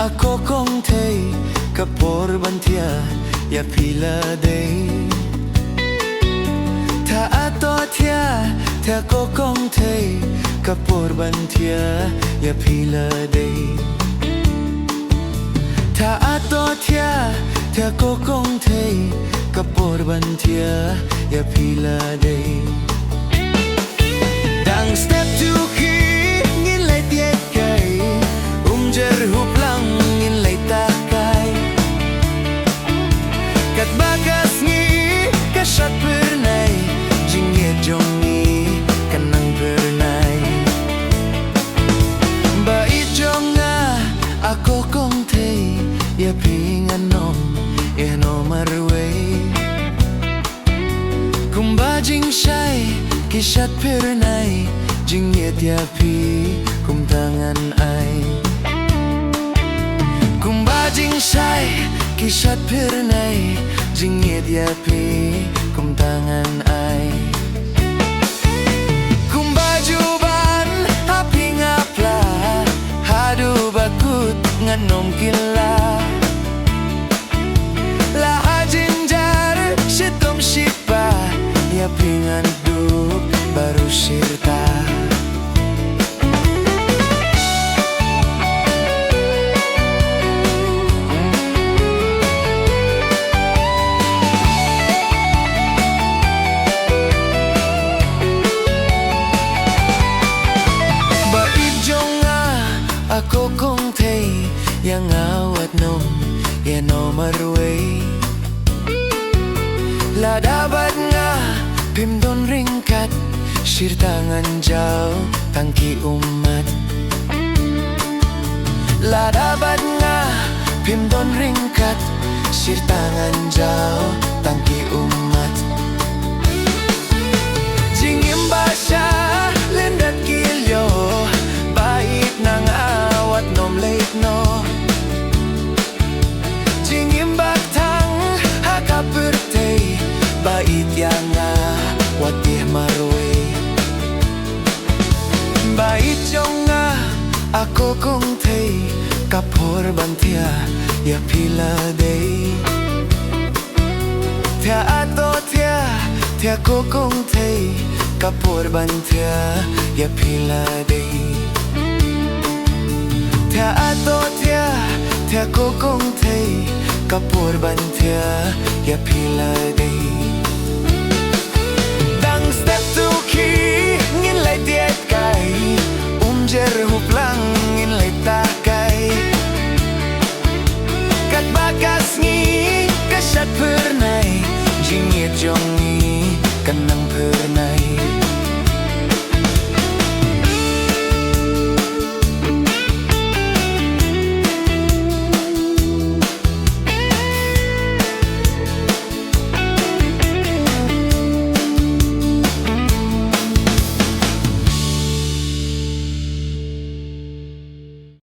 Ako kong tay kapor bantia ya pila day ta ato tia ta ko kong tay kapor bantia ya pila day ta ato tia ta ko kong tay kapor bantia ya pila day dang step to ki ngin lai tiet kai jer hup lang ngin lai ta kai kat bagas ngi kashat pernai jinge jongi kanang pernai ba ijonga ako kong tay ya pingan nom ya no marway kumba jing shai kishat pernai jinge dia pi kum tangan ai jing shai kishat pernai jingit ya pi kum tangan ai kum baju ban api ngapla hadu bakut nganom kila la hajinjar shitom shipa ya pingan duk baru shirta ako kong tay yang awat nom ya no marway la dapat nga pimdon ringkat sirtangan jauh tangki umat la dapat nga pimdon ringkat sirtangan jauh tangki umat jingim basya lendat kilyo bait nang awat nom late no jingim baktang hakapurtay bait yang watih marwe bait jonga ako kong tay kapor bantia ya pila day tia ato tia ko kong tay kapor bantia ya pila day tia ato tia ko kong tay kapor bantia ya pila day dang step to ki ngin lai tiet kai jer